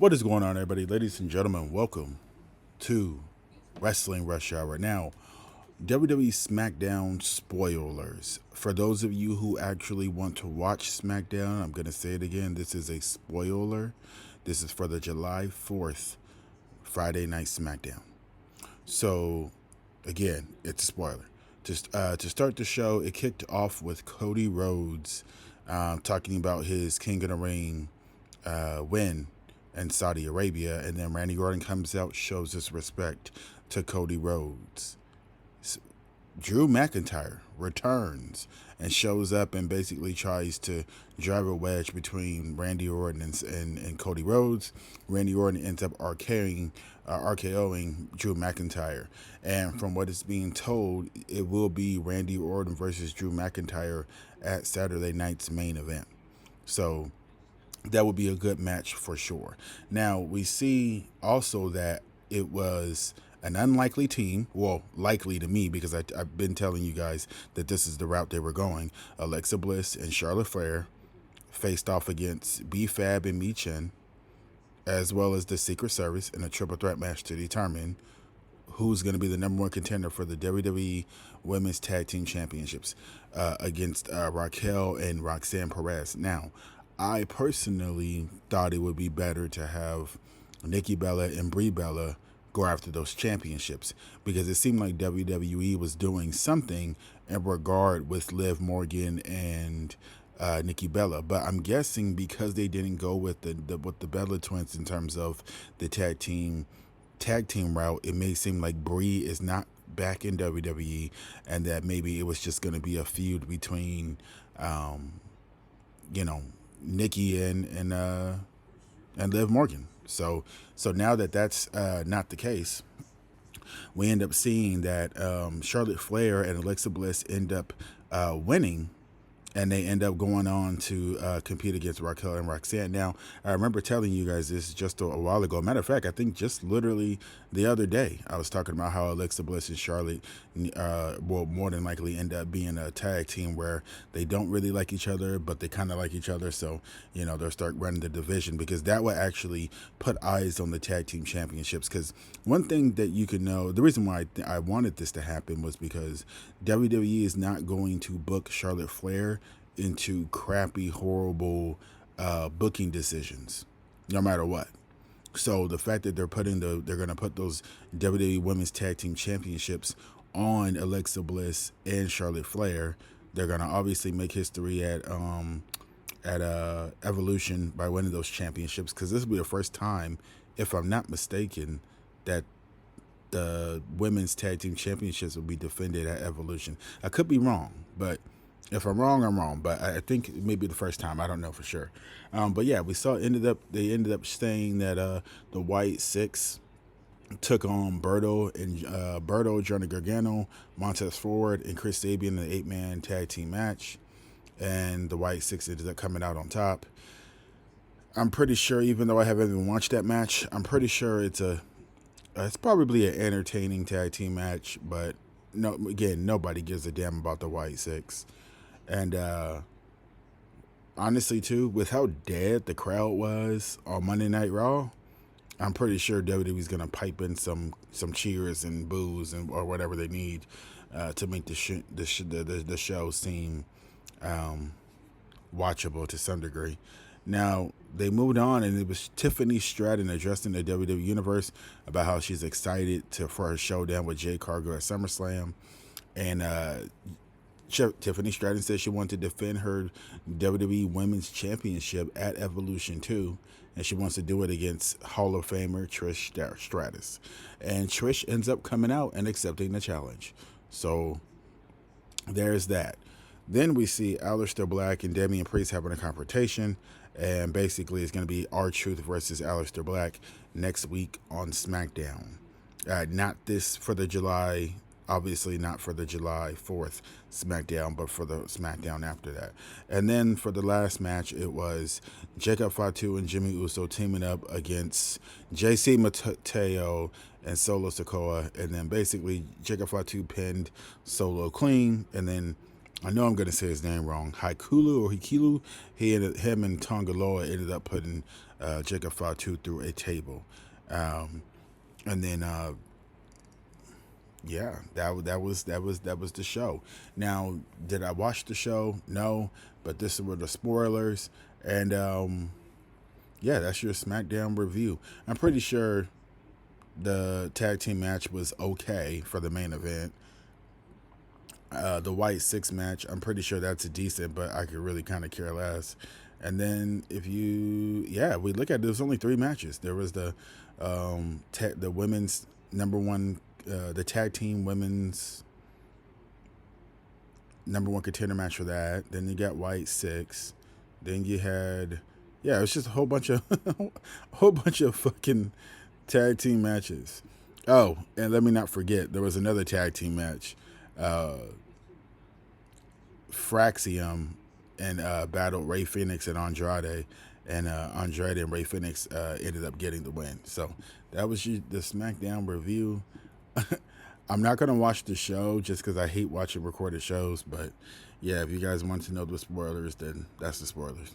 What is going on, everybody? Ladies and gentlemen, welcome to Wrestling Rush Hour. Now, WWE SmackDown spoilers. For those of you who actually want to watch SmackDown, I'm going to say it again. This is a spoiler. This is for the July 4th Friday Night SmackDown. So, again, it's a spoiler. Just to start the show, it kicked off with Cody Rhodes talking about his King of the Ring win in Saudi Arabia, and then Randy Orton comes out, shows his respect to Cody Rhodes. Drew McIntyre returns and shows up and basically tries to drive a wedge between Randy Orton and Cody Rhodes. Randy Orton ends up RKOing Drew McIntyre. And from what is being told, it will be Randy Orton versus Drew McIntyre at Saturday night's main event. So that would be a good match for sure. Now, we see also that it was an unlikely team. Well, likely to me, because I've been telling you guys that this is the route they were going. Alexa Bliss and Charlotte Flair faced off against B-Fab and Mi-Chen, as well as the Secret Service in a triple threat match to determine who's going to be the number one contender for the WWE Women's Tag Team Championships against Raquel and Roxanne Perez. Now, I personally thought it would be better to have Nikki Bella and Brie Bella go after those championships, because it seemed like WWE was doing something in regard with Liv Morgan and Nikki Bella. But I'm guessing because they didn't go with the Bella twins in terms of the tag team route, it may seem like Brie is not back in WWE, and that maybe it was just going to be a feud between Nikki and Liv Morgan. So now that that's not the case, we end up seeing that Charlotte Flair and Alexa Bliss end up winning, and they end up going on to compete against Raquel and Roxanne. Now, I remember telling you guys this just a while ago. Matter of fact, I think just literally the other day, I was talking about how Alexa Bliss and Charlotte will more than likely end up being a tag team where they don't really like each other, but they kind of like each other. So, they'll start running the division, because that would actually put eyes on the tag team championships. Because one thing that you could know, the reason why I wanted this to happen was because WWE is not going to book Charlotte Flair into crappy, horrible booking decisions, no matter what. So the fact that they're going to put those WWE Women's Tag Team Championships on Alexa Bliss and Charlotte Flair, they're going to obviously make history at Evolution by winning those championships, because this will be the first time, if I'm not mistaken, that the Women's Tag Team Championships will be defended at Evolution. I could be wrong, but if I'm wrong, I'm wrong. But I think it may be the first time. I don't know for sure. But yeah, we saw they ended up saying that the Wyatt Sicks took on Berto, Johnny Gargano, Montez Ford, and Chris Sabin in an 8-man tag team match. And the Wyatt Sicks ended up coming out on top. I'm pretty sure, even though I haven't even watched that match, I'm pretty sure it's probably an entertaining tag team match. But no, again, nobody gives a damn about the Wyatt Sicks. And honestly, too, with how dead the crowd was on Monday Night Raw, I'm pretty sure WWE's going to pipe in some cheers and boos or whatever they need to make the show seem watchable to some degree. Now, they moved on, and it was Tiffany Stratton addressing the WWE Universe about how she's excited for her showdown with Jade Cargill at SummerSlam. And Tiffany Stratton said she wanted to defend her WWE Women's Championship at Evolution 2, and she wants to do it against Hall of Famer Trish Stratus. And Trish ends up coming out and accepting the challenge. So there's that. Then we see Aleister Black and Damian Priest having a confrontation, and basically it's going to be R-Truth versus Aleister Black next week on SmackDown. Not this for the July... Obviously not for the July 4th SmackDown, but for the SmackDown after that. And then for the last match, it was Jacob Fatu and Jimmy Uso teaming up against JC Mateo and Solo Sikoa. And then basically Jacob Fatu pinned Solo clean. And then I know I'm going to say his name wrong. Haikulu or Hikilu. Him and Tongaloa ended up putting Jacob Fatu through a table. And then yeah, that was the show. Now, did I watch the show? No, but this were the spoilers, and yeah, that's your SmackDown review. I'm pretty sure the tag team match was okay for the main event. The Wyatt Sicks match, I'm pretty sure that's decent, but I could really kind of care less. And then if you, yeah, we look at it, there's only three matches. There was the women's number one, the tag team women's number one contender match for that. Then you got Wyatt Sicks. Then you had, yeah, it was just a whole bunch of, a whole bunch of fucking tag team matches. Oh, and let me not forget, there was another tag team match. Fraxiom and battled Rey Fenix and Andrade, and Andrade and Rey Fenix ended up getting the win. So that was the SmackDown review. I'm not gonna watch the show just because I hate watching recorded shows. But yeah, if you guys want to know the spoilers, then that's the spoilers.